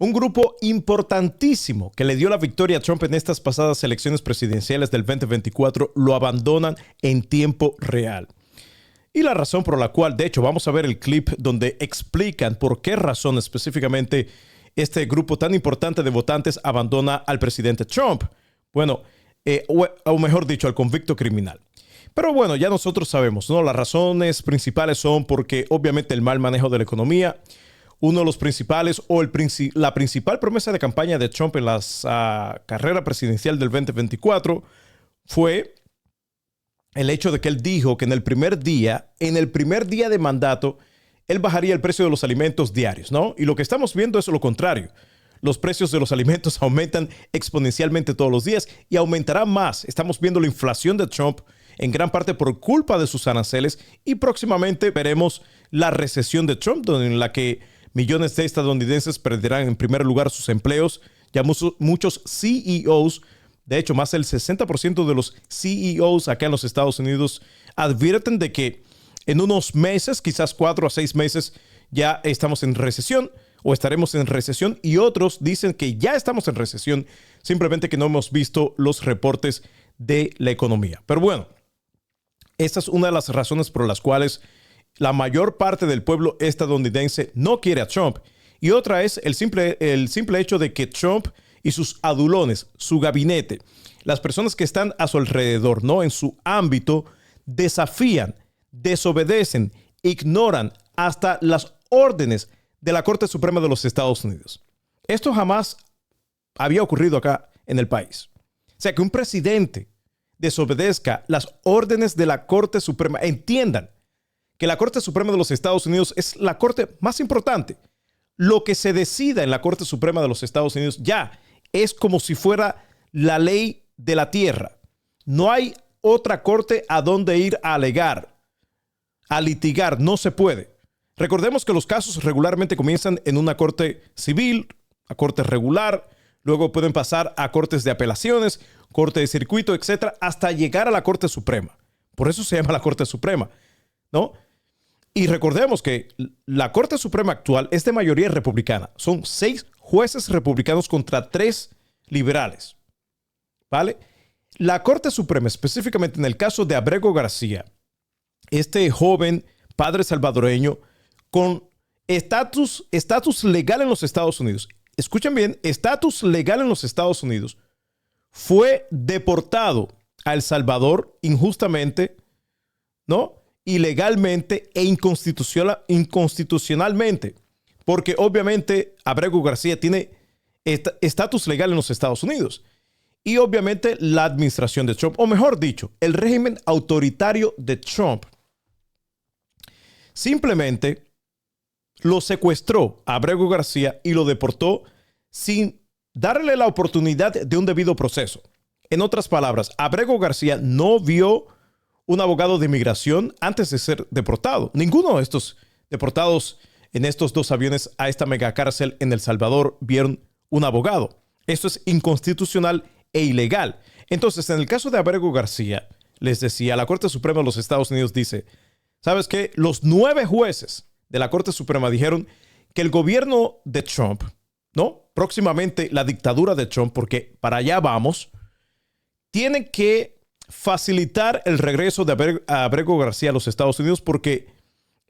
Un grupo importantísimo que le dio la victoria a Trump en estas pasadas elecciones presidenciales del 2024 lo abandonan en tiempo real. Y la razón por la cual, de hecho, vamos a ver el clip donde explican por qué razón específicamente este grupo tan importante de votantes abandona al presidente Trump. Bueno, o mejor dicho, al convicto criminal. Pero bueno, ya nosotros sabemos, ¿no? Las razones principales son porque obviamente el mal manejo de la economía. Uno de los principales o la principal promesa de campaña de Trump en la carrera presidencial del 2024 fue el hecho de que él dijo que en el primer día de mandato, él bajaría el precio de los alimentos diarios, ¿no? Y lo que estamos viendo es lo contrario. Los precios de los alimentos aumentan exponencialmente todos los días y aumentará más. Estamos viendo la inflación de Trump en gran parte por culpa de sus aranceles y próximamente veremos la recesión de Trump, en la que millones de estadounidenses perderán en primer lugar sus empleos. Ya muchos CEOs, de hecho más del 60% de los CEOs acá en los Estados Unidos advierten de que en unos meses, quizás 4 a 6 meses, ya estamos en recesión o estaremos en recesión, y otros dicen que ya estamos en recesión, simplemente que no hemos visto los reportes de la economía. Pero bueno, esta es una de las razones por las cuales la mayor parte del pueblo estadounidense no quiere a Trump. Y otra es el simple hecho de que Trump y sus adulones, su gabinete, las personas que están a su alrededor, ¿no? En su ámbito, desafían, desobedecen, ignoran hasta las órdenes de la Corte Suprema de los Estados Unidos. Esto jamás había ocurrido acá en el país. O sea, que un presidente desobedezca las órdenes de la Corte Suprema. Entiendan que la Corte Suprema de los Estados Unidos es la corte más importante. Lo que se decida en la Corte Suprema de los Estados Unidos ya es como si fuera la ley de la tierra. No hay otra corte a donde ir a alegar, a litigar. No se puede. Recordemos que los casos regularmente comienzan en una corte civil, a corte regular, luego pueden pasar a cortes de apelaciones, corte de circuito, etcétera, hasta llegar a la Corte Suprema. Por eso se llama la Corte Suprema, ¿no? Y recordemos que la Corte Suprema actual es de mayoría republicana. Son 6 jueces republicanos contra 3 liberales, ¿vale? La Corte Suprema, específicamente en el caso de Abrego García, este joven padre salvadoreño con estatus legal en los Estados Unidos. Escuchen bien, estatus legal en los Estados Unidos. Fue deportado a El Salvador injustamente, ¿no? Ilegalmente e inconstitucionalmente. Porque obviamente Abrego García tiene estatus legal en los Estados Unidos. Y obviamente la administración de Trump, o mejor dicho, el régimen autoritario de Trump, simplemente lo secuestró a Abrego García y lo deportó sin darle la oportunidad de un debido proceso. En otras palabras, Abrego García no vio un abogado de inmigración antes de ser deportado. Ninguno de estos deportados en estos 2 aviones a esta megacárcel en El Salvador vieron un abogado. Esto es inconstitucional e ilegal. Entonces, en el caso de Abrego García, les decía, la Corte Suprema de los Estados Unidos dice, ¿sabes qué? Los 9 jueces de la Corte Suprema dijeron que el gobierno de Trump, ¿no? Próximamente la dictadura de Trump, porque para allá vamos, tiene que facilitar el regreso de Abrego García a los Estados Unidos porque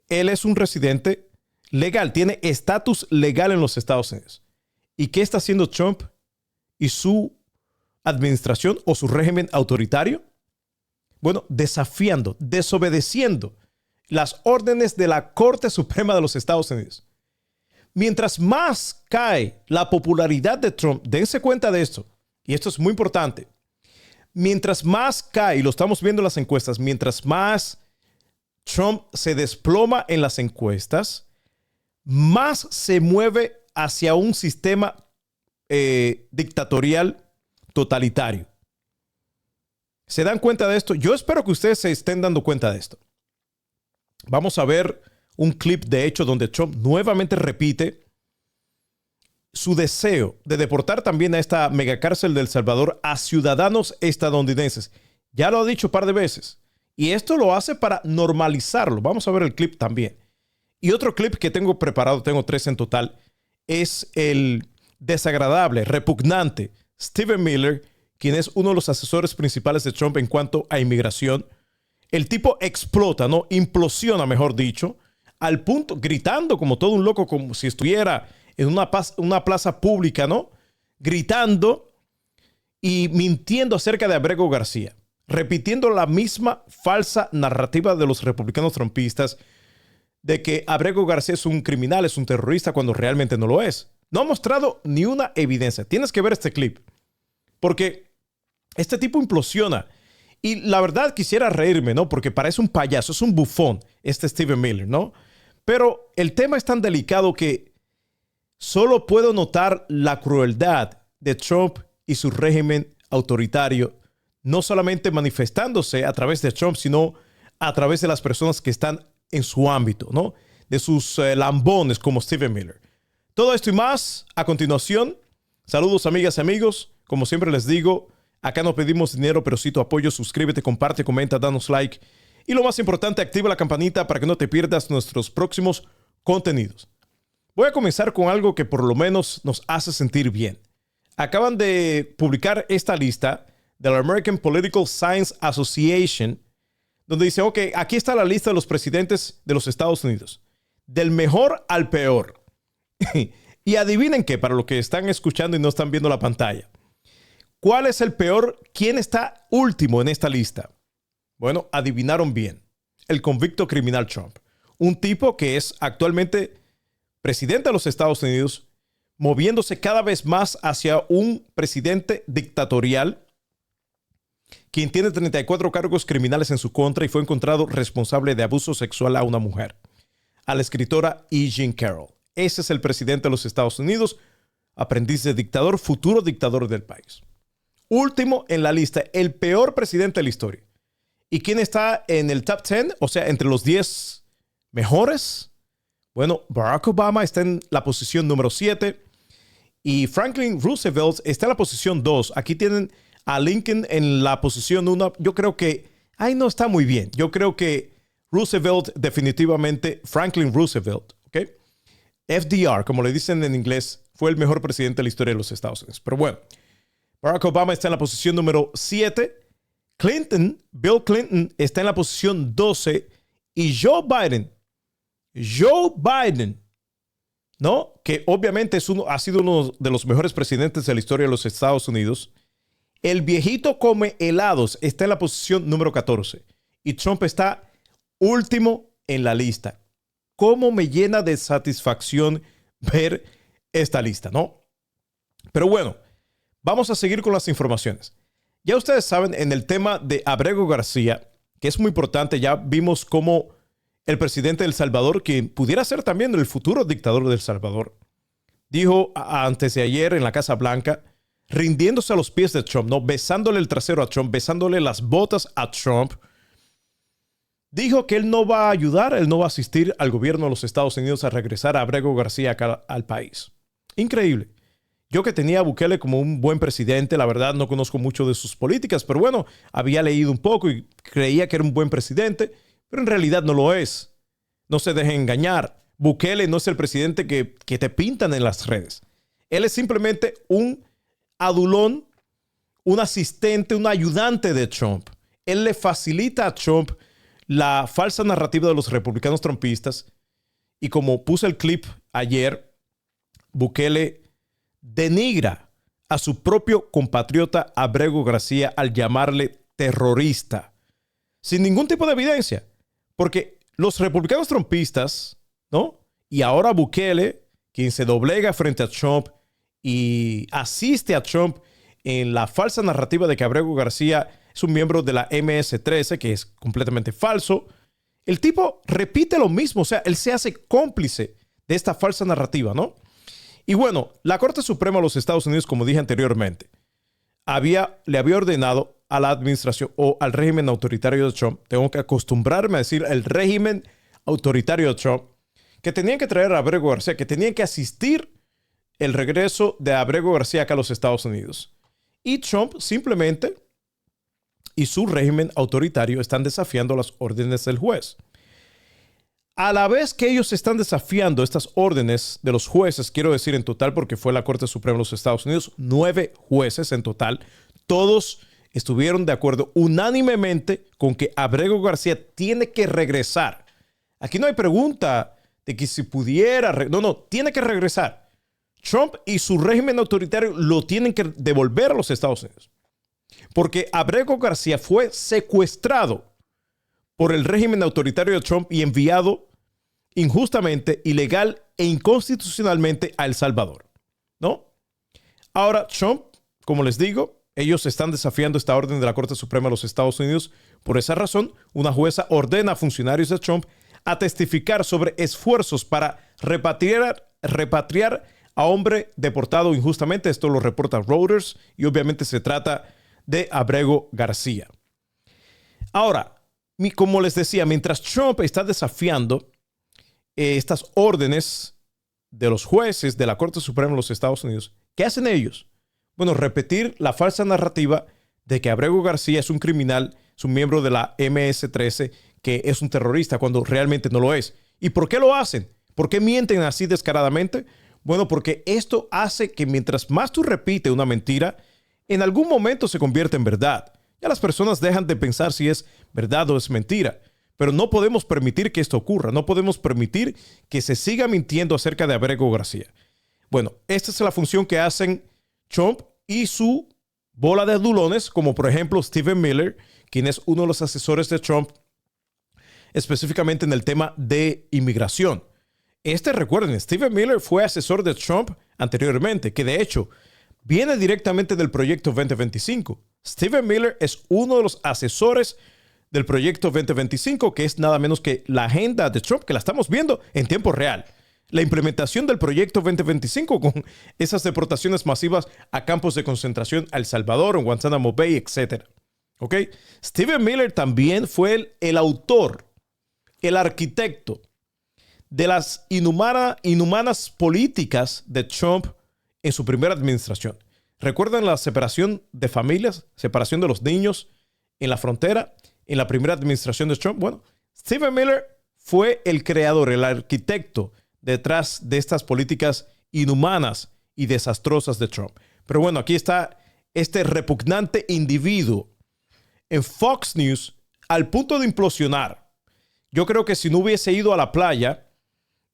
él es un residente legal, tiene estatus legal en los Estados Unidos. ¿Y qué está haciendo Trump y su administración o su régimen autoritario? Bueno, desafiando, desobedeciendo las órdenes de la Corte Suprema de los Estados Unidos. Mientras más cae la popularidad de Trump, dense cuenta de esto, y esto es muy importante, mientras más cae, y lo estamos viendo en las encuestas, mientras más Trump se desploma en las encuestas, más se mueve hacia un sistema dictatorial totalitario. ¿Se dan cuenta de esto? Yo espero que ustedes se estén dando cuenta de esto. Vamos a ver un clip, de hecho, donde Trump nuevamente repite su deseo de deportar también a esta megacárcel de El Salvador a ciudadanos estadounidenses. Ya lo ha dicho un par de veces. Y esto lo hace para normalizarlo. Vamos a ver el clip también. Y otro clip que tengo preparado, tengo 3 en total, es el desagradable, repugnante, Stephen Miller, quien es uno de los asesores principales de Trump en cuanto a inmigración, el tipo explota, ¿no? Implosiona, mejor dicho, al punto, gritando como todo un loco, como si estuviera en una plaza pública, ¿no? Gritando y mintiendo acerca de Abrego García, repitiendo la misma falsa narrativa de los republicanos trumpistas de que Abrego García es un criminal, es un terrorista, cuando realmente no lo es. No ha mostrado ni una evidencia. Tienes que ver este clip, porque este tipo implosiona. Y la verdad quisiera reírme, ¿no? Porque parece un payaso, es un bufón, este Stephen Miller, ¿no? Pero el tema es tan delicado que solo puedo notar la crueldad de Trump y su régimen autoritario, no solamente manifestándose a través de Trump, sino a través de las personas que están en su ámbito, ¿no? De sus lambones como Stephen Miller. Todo esto y más a continuación. Saludos, amigas y amigos. Como siempre les digo, acá no pedimos dinero, pero sí tu apoyo. Suscríbete, comparte, comenta, danos like. Y lo más importante, activa la campanita para que no te pierdas nuestros próximos contenidos. Voy a comenzar con algo que por lo menos nos hace sentir bien. Acaban de publicar esta lista de la American Political Science Association, donde dice, ok, aquí está la lista de los presidentes de los Estados Unidos, del mejor al peor. Y adivinen qué, para los que están escuchando y no están viendo la pantalla, ¿cuál es el peor? ¿Quién está último en esta lista? Bueno, adivinaron bien. El convicto criminal Trump. Un tipo que es actualmente presidente de los Estados Unidos, moviéndose cada vez más hacia un presidente dictatorial, quien tiene 34 cargos criminales en su contra y fue encontrado responsable de abuso sexual a una mujer, a la escritora E. Jean Carroll. Ese es el presidente de los Estados Unidos, aprendiz de dictador, futuro dictador del país. Último en la lista, el peor presidente de la historia. ¿Y quién está en el top 10? O sea, entre los 10 mejores. Bueno, Barack Obama está en la posición número 7 y Franklin Roosevelt está en la posición 2. Aquí tienen a Lincoln en la posición 1. Yo creo que ahí no está muy bien. Yo creo que Roosevelt definitivamente, Franklin Roosevelt, ¿ok? FDR, como le dicen en inglés, fue el mejor presidente de la historia de los Estados Unidos. Pero bueno, Barack Obama está en la posición número 7. Bill Clinton está en la posición 12. Y Joe Biden, ¿no? Que obviamente ha sido uno de los mejores presidentes de la historia de los Estados Unidos. El viejito come helados está en la posición número 14. Y Trump está último en la lista. ¿Cómo me llena de satisfacción ver esta lista, no? Pero bueno, vamos a seguir con las informaciones. Ya ustedes saben, en el tema de Abrego García, que es muy importante, ya vimos cómo el presidente de El Salvador, que pudiera ser también el futuro dictador de El Salvador, dijo antes de ayer en la Casa Blanca, rindiéndose a los pies de Trump, ¿no? Besándole el trasero a Trump, besándole las botas a Trump, dijo que él no va a ayudar, él no va a asistir al gobierno de los Estados Unidos a regresar a Abrego García acá al país. Increíble. Yo que tenía a Bukele como un buen presidente, la verdad no conozco mucho de sus políticas, pero bueno, había leído un poco y creía que era un buen presidente, pero en realidad no lo es. No se dejen engañar. Bukele no es el presidente que te pintan en las redes. Él es simplemente un adulón, un asistente, un ayudante de Trump. Él le facilita a Trump la falsa narrativa de los republicanos trumpistas. Y como puse el clip ayer, Bukele denigra a su propio compatriota Abrego García al llamarle terrorista, sin ningún tipo de evidencia. Porque los republicanos trumpistas, ¿no? Y ahora Bukele, quien se doblega frente a Trump y asiste a Trump en la falsa narrativa de que Abrego García es un miembro de la MS-13, que es completamente falso. El tipo repite lo mismo, o sea, él se hace cómplice de esta falsa narrativa, ¿no? Y bueno, la Corte Suprema de los Estados Unidos, como dije anteriormente, le había ordenado a la administración o al régimen autoritario de Trump, tengo que acostumbrarme a decir el régimen autoritario de Trump, que tenían que traer a Abrego García, que tenían que asistir el regreso de Abrego García acá a los Estados Unidos. Y Trump simplemente y su régimen autoritario están desafiando las órdenes del juez. a la vez que ellos están desafiando estas órdenes de los jueces, quiero decir en total, porque fue la Corte Suprema de los Estados Unidos, 9 jueces en total, todos estuvieron de acuerdo unánimemente con que Abrego García tiene que regresar. Aquí no hay pregunta de que si pudiera, no, tiene que regresar. Trump y su régimen autoritario lo tienen que devolver a los Estados Unidos. Porque Abrego García fue secuestrado por el régimen autoritario de Trump y enviado injustamente, ilegal e inconstitucionalmente a El Salvador, ¿no? Ahora, Trump, como les digo, ellos están desafiando esta orden de la Corte Suprema de los Estados Unidos. Por esa razón, una jueza ordena a funcionarios de Trump a testificar sobre esfuerzos para repatriar a hombre deportado injustamente. Esto lo reporta Reuters y obviamente se trata de Abrego García. Ahora, como les decía, mientras Trump está desafiando estas órdenes de los jueces de la Corte Suprema de los Estados Unidos, ¿qué hacen ellos? Bueno, repetir la falsa narrativa de que Abrego García es un criminal, es un miembro de la MS-13, que es un terrorista, cuando realmente no lo es. ¿Y por qué lo hacen? ¿Por qué mienten así descaradamente? Bueno, porque esto hace que mientras más tú repites una mentira, en algún momento se convierte en verdad. Ya las personas dejan de pensar si es verdad o es mentira. Pero no podemos permitir que esto ocurra. No podemos permitir que se siga mintiendo acerca de Abrego García. Bueno, esta es la función que hacen Trump y su bola de adulones, como por ejemplo Stephen Miller, quien es uno de los asesores de Trump, específicamente en el tema de inmigración. Recuerden, Stephen Miller fue asesor de Trump anteriormente, que de hecho viene directamente del proyecto 2025. Stephen Miller es uno de los asesores del proyecto 2025, que es nada menos que la agenda de Trump, que la estamos viendo en tiempo real. La implementación del proyecto 2025 con esas deportaciones masivas a campos de concentración a El Salvador, en Guantánamo Bay, etc. ¿Ok? Stephen Miller también fue el autor, el arquitecto de las inhumanas políticas de Trump en su primera administración. ¿Recuerdan la separación de familias, separación de los niños en la frontera en la primera administración de Trump? Bueno, Stephen Miller fue el creador, el arquitecto detrás de estas políticas inhumanas y desastrosas de Trump. Pero bueno, aquí está este repugnante individuo en Fox News al punto de implosionar. Yo creo que si no hubiese ido a la playa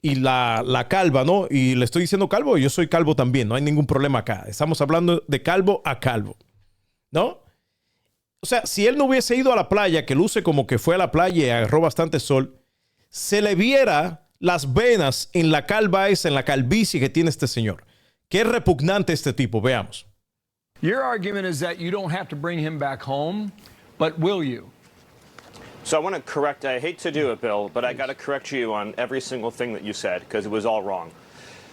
y la calva, ¿no? Y le estoy diciendo calvo, yo soy calvo también, no hay ningún problema acá. Estamos hablando de calvo a calvo, ¿no? O sea, si él no hubiese ido a la playa, que luce como que fue a la playa y agarró bastante sol, se le viera las venas en la calva esa, en la calvicie que tiene este señor. Qué repugnante este tipo, veamos. Your argument is that you don't have to bring him back home, but will you? So I want to correct, I hate to do it, Bill, but I got to correct you on every single thing that you said because it was all wrong.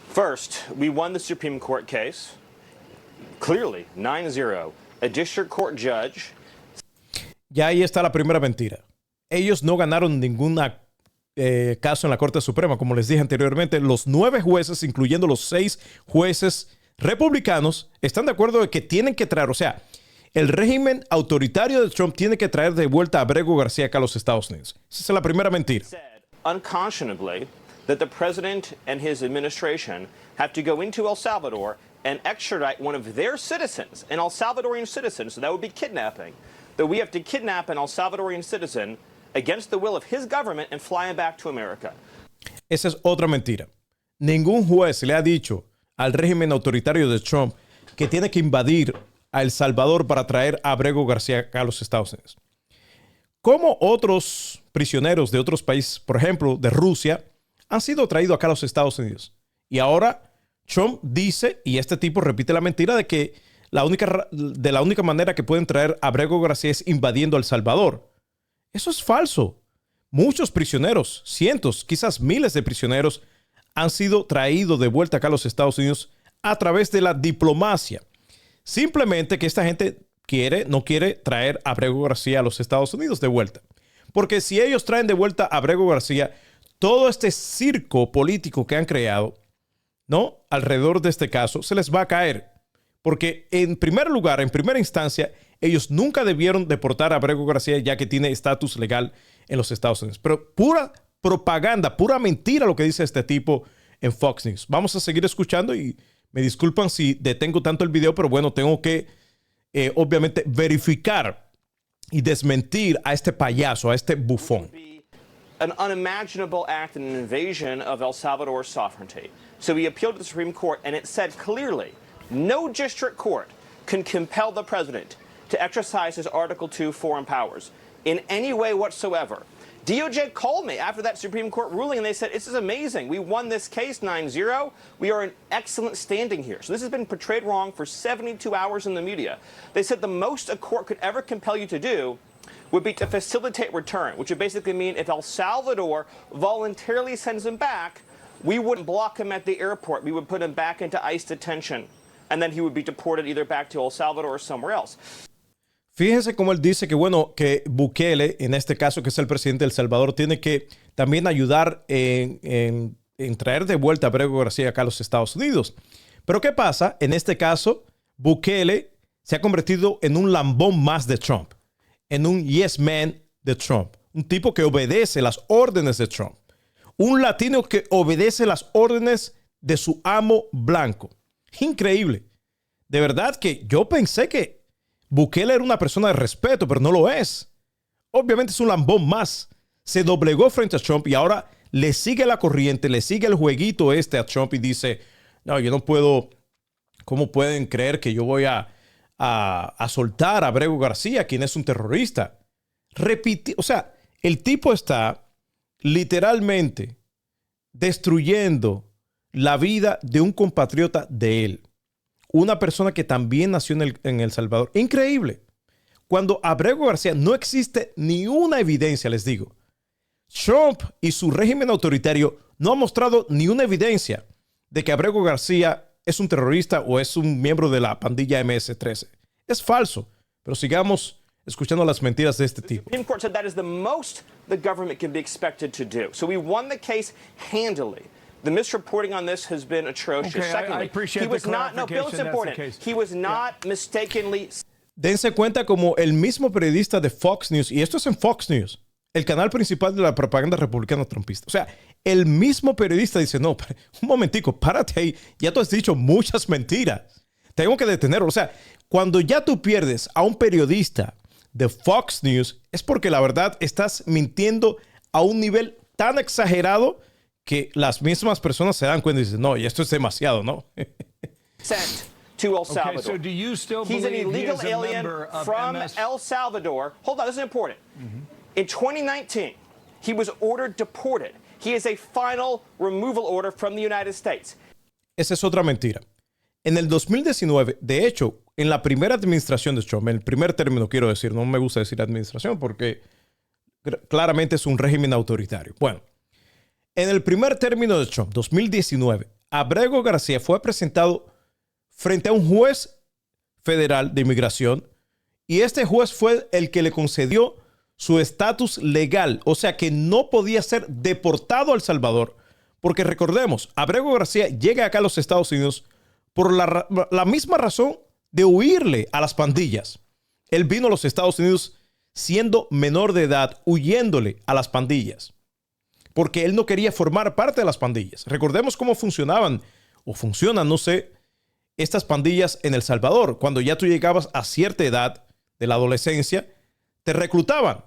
First, we won the Supreme Court case, clearly, 9-0. A district court judge. Ya ahí está la primera mentira. Ellos no ganaron ningún caso en la Corte Suprema. Como les dije anteriormente, los 9 jueces, incluyendo los 6 jueces republicanos, están de acuerdo de que tienen que traer, o sea, el régimen autoritario de Trump tiene que traer de vuelta a Abrego García acá a los Estados Unidos. Esa es la primera mentira. Unconscionably, that the president and his administration have to go into El Salvador and extradite one of their citizens, an El Salvadorian citizen, so that would be kidnapping, that we have to kidnap an El Salvadorian citizen against the will of his government and fly him back to America. Esa es otra mentira. Ningún juez le ha dicho al régimen autoritario de Trump que tiene que invadir a El Salvador para traer a Abrego García acá a los Estados Unidos. Como otros prisioneros de otros países, por ejemplo, de Rusia, han sido traídos acá a los Estados Unidos. Y ahora Trump dice, y este tipo repite la mentira, de que la única manera que pueden traer a Abrego García es invadiendo El Salvador. Eso es falso. Muchos prisioneros, cientos, quizás miles de prisioneros, han sido traídos de vuelta acá a los Estados Unidos a través de la diplomacia. Simplemente que esta gente no quiere traer a Abrego García a los Estados Unidos de vuelta. Porque si ellos traen de vuelta a Abrego García, todo este circo político que han creado, ¿no?, alrededor de este caso, se les va a caer. Porque en primer lugar, en primera instancia, ellos nunca debieron deportar a Abrego García ya que tiene estatus legal en los Estados Unidos. Pero propaganda, pura mentira lo que dice este tipo en Fox News. Vamos a seguir escuchando y me disculpan si detengo tanto el video, pero bueno, tengo que obviamente verificar y desmentir a este payaso, a este bufón. An unimaginable act and an invasion of El Salvador's sovereignty. So he appealed to the Supreme Court, and it said clearly, no district court can compel the president to exercise his Article II foreign powers in any way whatsoever. DOJ called me after that Supreme Court ruling, and they said, this is amazing. We won this case 9-0. We are in excellent standing here. So this has been portrayed wrong for 72 hours in the media. They said the most a court could ever compel you to do would be to facilitate return, which would basically mean if El Salvador voluntarily sends him back, we wouldn't block him at the airport. We would put him back into ICE detention, and then he would be deported either back to El Salvador or somewhere else. Fíjense cómo él dice que, bueno, que Bukele, en este caso, que es el presidente de El Salvador, tiene que también ayudar en traer de vuelta a Abrego García acá a los Estados Unidos. Pero ¿qué pasa? En este caso, Bukele se ha convertido en un lambón más de Trump, en un yes man de Trump, un tipo que obedece las órdenes de Trump, un latino que obedece las órdenes de su amo blanco. Increíble. De verdad que yo pensé que Bukele era una persona de respeto, pero no lo es. Obviamente es un lambón más. Se doblegó frente a Trump y ahora le sigue la corriente, le sigue el jueguito este a Trump y dice, no, yo no puedo, ¿cómo pueden creer que yo voy a soltar a Abrego García, quien es un terrorista? O sea, el tipo está literalmente destruyendo la vida de un compatriota de él. Una persona que también nació en El Salvador. Increíble. Cuando Abrego García no existe ni una evidencia, les digo. Trump y su régimen autoritario no han mostrado ni una evidencia de que Abrego García es un terrorista o es un miembro de la pandilla MS-13. Es falso. Pero sigamos escuchando las mentiras de este tipo. The Supreme Court said that is the most the government can be expected to do. So we won the case handily. The misreporting on this has been atrocious. Okay, Secondly, I appreciate he was the not, no, Bill, it's clarification, important. that's the case. He was not mistakenly. Dense cuenta como el mismo periodista de Fox News, y esto es en Fox News, el canal principal de la propaganda republicana trumpista. O sea, el mismo periodista dice, no, un momentico, párate ahí. Ya tú has dicho muchas mentiras. Tengo que detenerlo. O sea, cuando ya tú pierdes a un periodista de Fox News, es porque la verdad estás mintiendo a un nivel tan exagerado que las mismas personas se dan cuenta y dicen, no, y esto es demasiado, ¿no? Sent to El Salvador. Okay, so do you still He's an believe he illegal is a alien member of from MS? El Salvador. Hold on, this is important. In 2019, he was ordered deported. He has a final removal order from the United States. Esa es otra mentira. En el 2019, de hecho, en la primera administración de Trump, en el primer término quiero decir, no me gusta decir administración porque claramente es un régimen autoritario. Bueno, en el primer término de Trump, 2019, Abrego García fue presentado frente a un juez federal de inmigración y este juez fue el que le concedió su estatus legal, o sea que no podía ser deportado a El Salvador, porque recordemos, Abrego García llega acá a los Estados Unidos por la misma razón de huirle a las pandillas. Él vino a los Estados Unidos siendo menor de edad, huyéndole a las pandillas, porque él no quería formar parte de las pandillas. Recordemos cómo funcionaban, o funcionan, no sé, estas pandillas en El Salvador. Cuando ya tú llegabas a cierta edad de la adolescencia, te reclutaban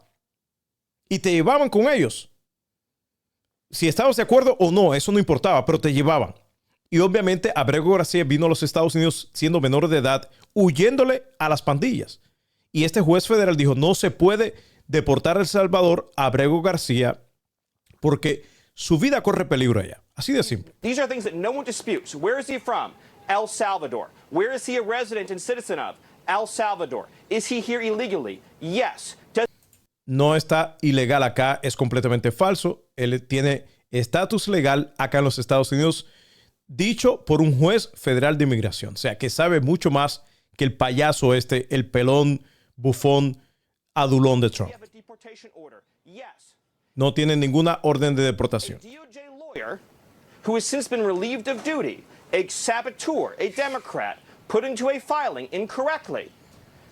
y te llevaban con ellos. Si estabas de acuerdo o no, eso no importaba, pero te llevaban. Y obviamente Abrego García vino a los Estados Unidos siendo menor de edad, huyéndole a las pandillas. Y este juez federal dijo, no se puede deportar a El Salvador a Abrego García porque su vida corre peligro allá. Así de simple. These are things that no one disputes. Where is he from? El Salvador. Where is he a resident and citizen of? El Salvador. Is he here illegally? Yes. No está ilegal acá, es completamente falso. Él tiene estatus legal acá en los Estados Unidos, dicho por un juez federal de inmigración. O sea, que sabe mucho más que el payaso este, el pelón, bufón, adulón de Trump. No tiene ninguna orden de deportación. DOJ lawyer who has since been relieved of duty, a saboteur, a Democrat, put into a filing incorrectly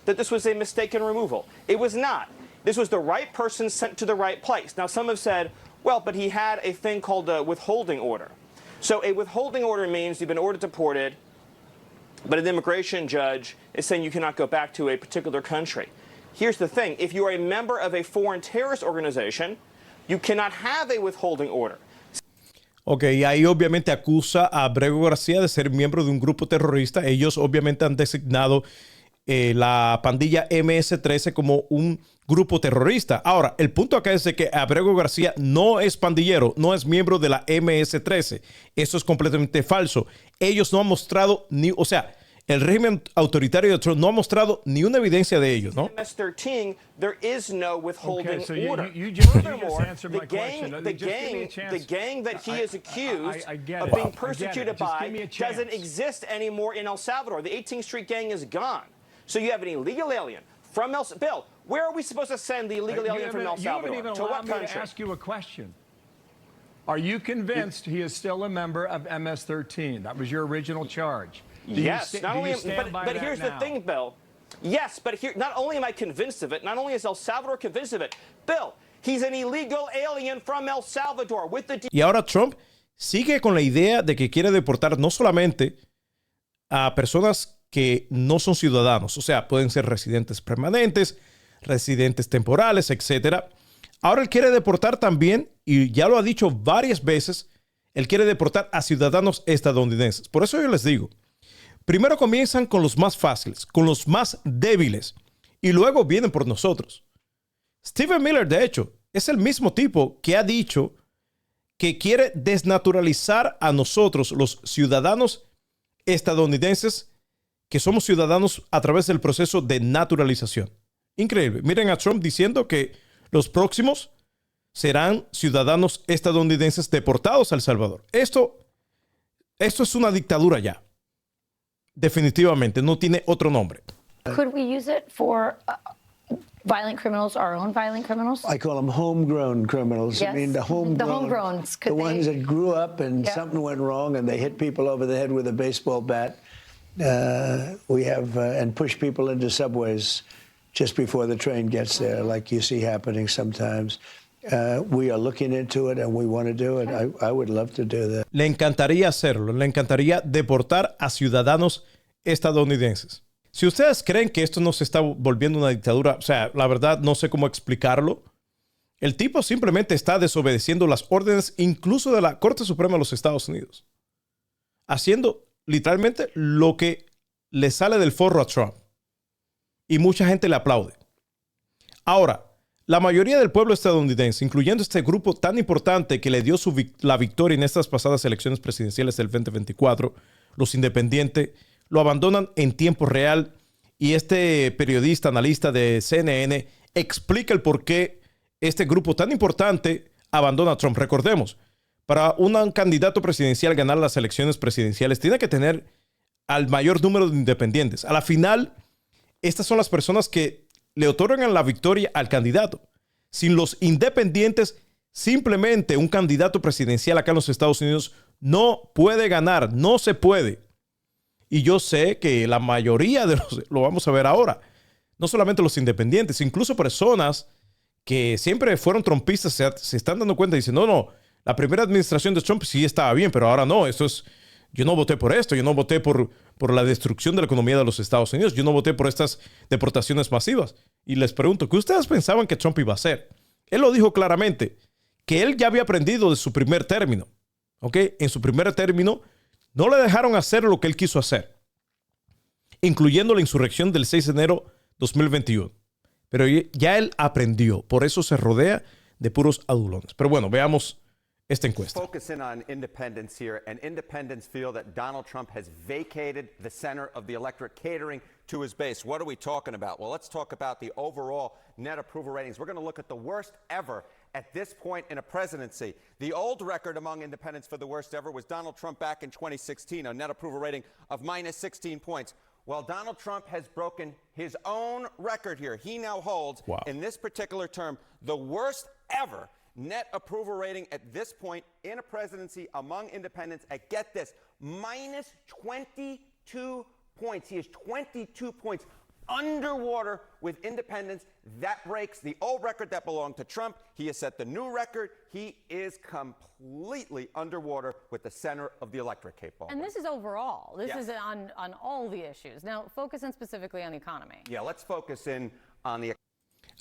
that this was a mistaken removal. It was not. This was the right person sent to the right place. Now, some have said, Well, but he had a thing called a withholding order. So a withholding order means you've been ordered deported, but an immigration judge is saying you cannot go back to a particular country. Here's the thing. If you are a member of a foreign terrorist organization, you cannot have a withholding order. Ok, y ahí obviamente acusa a Abrego García de ser miembro de un grupo terrorista. Ellos obviamente han designado la pandilla MS-13 como un grupo terrorista. Ahora, el punto acá es de que Abrego García no es pandillero, no es miembro de la MS-13. Eso es completamente falso. Ellos no han mostrado ni, o sea, el régimen autoritario de Trump no ha mostrado ni una evidencia de ellos, ¿no? MS-13, there is no withholding order. You just Furthermore, answered my question. the gang that he is accused of being persecuted by doesn't exist anymore in El Salvador. The 18th Street gang is gone. So you have an illegal alien from Bill, where are we supposed to send the illegal alien from El Salvador? You haven't even to allowed what me country? to ask you a question. Are you convinced he is still a member of MS-13? That was your original charge. Yes, but here's the thing, Bill. Yes, but here, not only am I convinced of it, not only is El Salvador convinced of it, Bill, he's an illegal alien from El Salvador with the... Y ahora Trump sigue con la idea de que quiere deportar no solamente a personas que no son ciudadanos, o sea, pueden ser residentes permanentes, residentes temporales, etcétera. Ahora él quiere deportar también, y ya lo ha dicho varias veces, él quiere deportar a ciudadanos estadounidenses. Por eso yo les digo, primero comienzan con los más fáciles, con los más débiles, y luego vienen por nosotros. Stephen Miller, de hecho, es el mismo tipo que ha dicho que quiere desnaturalizar a nosotros, los ciudadanos estadounidenses, que somos ciudadanos a través del proceso de naturalización. Increíble. Miren a Trump diciendo que los próximos serán ciudadanos estadounidenses deportados a El Salvador. Esto es una dictadura ya. Definitivamente, no tiene otro nombre. Could we use it for violent criminals, our own violent criminals? I call them homegrown criminals. Yes. I mean, the homegrowns. The ones that grew up and something went wrong and they hit people over the head with a baseball bat. We have, and push people into subways just before the train gets there, like you see happening sometimes. We are looking into it and we want to do it. I would love to do that. Le encantaría hacerlo. Le encantaría deportar a ciudadanos estadounidenses. Si ustedes creen que esto no se está volviendo una dictadura, o sea, la verdad no sé cómo explicarlo. El tipo simplemente está desobedeciendo las órdenes incluso de la Corte Suprema de los Estados Unidos. Haciendo literalmente lo que le sale del forro a Trump. Y mucha gente le aplaude. Ahora, la mayoría del pueblo estadounidense, incluyendo este grupo tan importante que le dio la victoria en estas pasadas elecciones presidenciales del 2024, los independientes, lo abandonan en tiempo real. Y este periodista, analista de CNN, explica el por qué este grupo tan importante abandona a Trump. Recordemos, para un candidato presidencial ganar las elecciones presidenciales, tiene que tener al mayor número de independientes. A la final, estas son las personas que le otorgan la victoria al candidato. Sin los independientes, simplemente un candidato presidencial acá en los Estados Unidos no puede ganar, no se puede. Y yo sé que la mayoría de lo vamos a ver ahora, no solamente los independientes, incluso personas que siempre fueron trumpistas se están dando cuenta y dicen, no, la primera administración de Trump sí estaba bien, pero ahora no, yo no voté por esto, yo no voté por la destrucción de la economía de los Estados Unidos, yo no voté por estas deportaciones masivas. Y les pregunto, ¿qué ustedes pensaban que Trump iba a hacer? Él lo dijo claramente, que él ya había aprendido de su primer término. ¿Ok? En su primer término no le dejaron hacer lo que él quiso hacer, incluyendo la insurrección del 6 de enero de 2021. Pero ya él aprendió, por eso se rodea de puros adulones. Pero bueno, veamos esta encuesta. Focus in on independents here, and independents feel that Donald Trump has vacated the center of the electorate, catering to his base. What are we talking about? Well, let's talk about the overall net approval ratings. We're going to look at the worst ever at this point in a presidency. The old record among independents for the worst ever was Donald Trump back in 2016, a net approval rating of minus 16 points. Well, Donald Trump has broken his own record here. He now holds, in this particular term, the worst ever net approval rating at this point in a presidency among independents at, get this, minus 22 points. He is 22 points underwater with independents. That breaks the old record that belonged to Trump. He has set the new record. He is completely underwater with the center of the electorate, Kate Baldwin. And this is overall. This Yes. is on all the issues. Now, focus in specifically on the economy. Yeah, let's focus in on the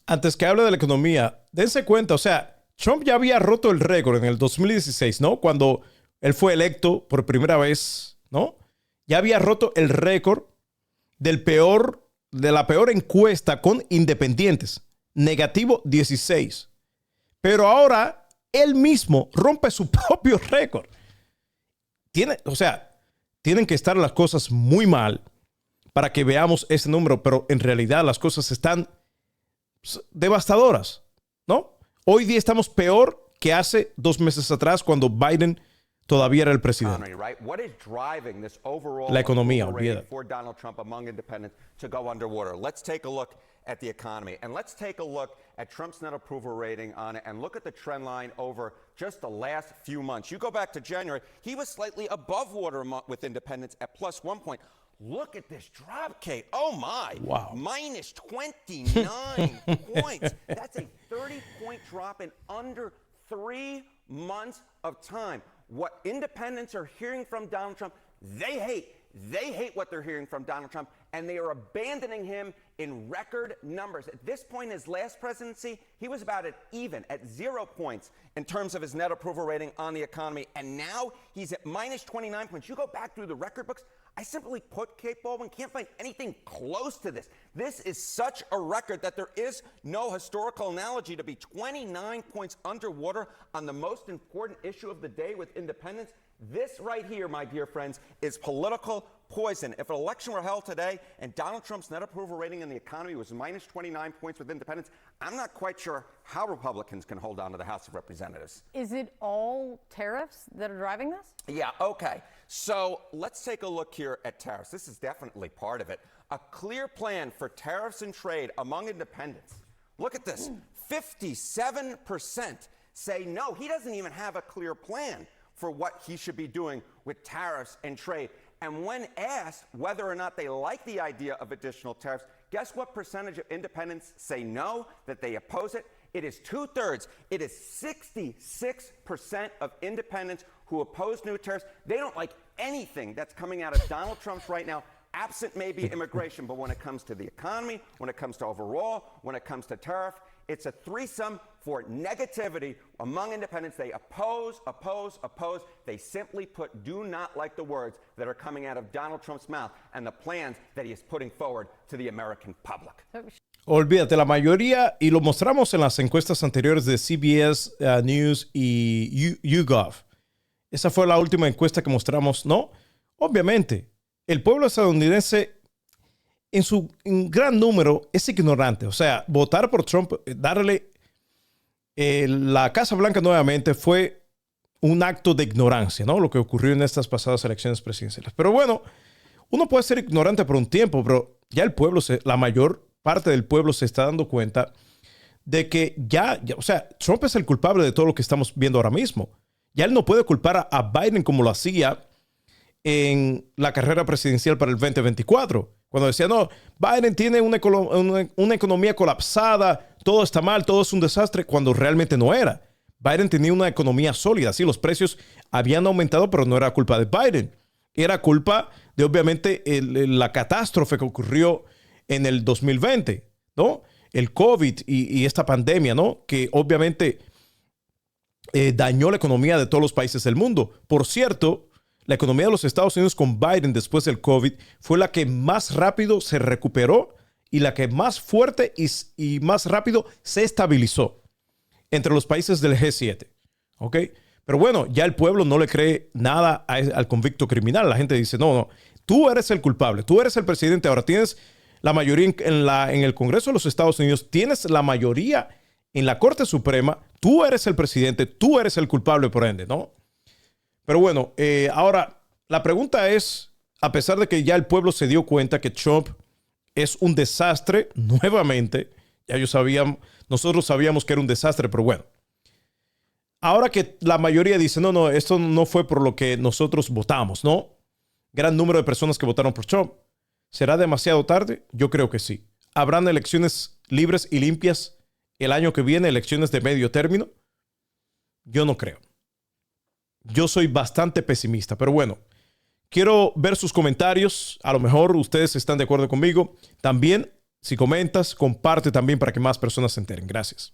Antes que hable de la economía, dense cuenta, o sea, Trump ya había roto el récord en el 2016, ¿no? Cuando él fue electo por primera vez, ¿no? Ya había roto el récord de la peor encuesta con independientes, negativo 16. Pero ahora él mismo rompe su propio récord. Tienen que estar las cosas muy mal para que veamos ese número, pero en realidad las cosas están devastadoras, ¿no? Hoy día estamos peor que hace 2 meses atrás cuando Biden todavía era el presidente. right? What is driving this overall La economía, approval rating olvídate. for Donald Trump among independents to go underwater? Let's take a look at the economy, and let's take a look at Trump's net approval rating on it, and look at the trend line over just the last few months. You go back to January, he was slightly above water with independents at +1 point. Look at this drop, Kate. Oh, my. Wow. Minus 29 points. That's a 30-point drop in under 3 months of time. What independents are hearing from Donald Trump, they hate. They hate what they're hearing from Donald Trump, and they are abandoning him in record numbers. At this point in his last presidency, he was about at even, at 0 points in terms of his net approval rating on the economy, and now he's at minus 29 points. You go back through the record books, I simply put, Kate Baldwin, can't find anything close to this. This is such a record that there is no historical analogy to be 29 points underwater on the most important issue of the day with independents. This right here, my dear friends, is political poison. If an election were held today and Donald Trump's net approval rating in the economy was minus 29 points with independents, I'm not quite sure how Republicans can hold on to the House of Representatives. Is it all tariffs that are driving this? Yeah, okay. So let's take a look here at tariffs. This is definitely part of it. A clear plan for tariffs and trade among independents. Look at this. 57% say no. He doesn't even have a clear plan for what he should be doing with tariffs and trade. And when asked whether or not they like the idea of additional tariffs, guess what percentage of independents say no, that they oppose it? It is 2/3. It is 66% of independents who oppose new tariffs. They don't like anything that's coming out of Donald Trump's right now, absent maybe immigration. But when it comes to the economy, when it comes to overall, when it comes to tariff, it's a threesome for negativity among independents. They oppose. They simply do not like the words that are coming out of Donald Trump's mouth and the plans that he is putting forward to the American public. Olvídate, la mayoría, y lo mostramos en las encuestas anteriores de CBS News y YouGov. Esa fue la última encuesta que mostramos, ¿no? Obviamente, el pueblo estadounidense en gran número es ignorante. O sea, votar por Trump, darle la Casa Blanca nuevamente fue un acto de ignorancia, ¿no? Lo que ocurrió en estas pasadas elecciones presidenciales. Pero bueno, uno puede ser ignorante por un tiempo, pero ya el pueblo, la mayor parte del pueblo se está dando cuenta de que o sea, Trump es el culpable de todo lo que estamos viendo ahora mismo. Ya él no puede culpar a Biden como lo hacía en la carrera presidencial para el 2024. Cuando decía, no, Biden tiene una economía colapsada, todo está mal, todo es un desastre, cuando realmente no era. Biden tenía una economía sólida. Sí, los precios habían aumentado, pero no era culpa de Biden. Era culpa de, obviamente, la catástrofe que ocurrió en el 2020, ¿no? El COVID y esta pandemia, ¿no? Que obviamente dañó la economía de todos los países del mundo. Por cierto, la economía de los Estados Unidos con Biden después del COVID fue la que más rápido se recuperó y la que más fuerte y más rápido se estabilizó entre los países del G7. ¿Ok? Pero bueno, ya el pueblo no le cree nada al convicto criminal. La gente dice, no, tú eres el culpable, tú eres el presidente, ahora tienes la mayoría en el Congreso de los Estados Unidos, tienes la mayoría en la Corte Suprema, tú eres el presidente, tú eres el culpable por ende, ¿no? Pero bueno, ahora la pregunta es, a pesar de que ya el pueblo se dio cuenta que Trump es un desastre, nuevamente, ya nosotros sabíamos que era un desastre, pero bueno. Ahora que la mayoría dice, no, esto no fue por lo que nosotros votamos, ¿no? Gran número de personas que votaron por Trump. ¿Será demasiado tarde? Yo creo que sí. ¿Habrán elecciones libres y limpias el año que viene, elecciones de medio término? Yo no creo. Yo soy bastante pesimista, pero bueno, quiero ver sus comentarios. A lo mejor ustedes están de acuerdo conmigo. También, si comentas, comparte también para que más personas se enteren. Gracias.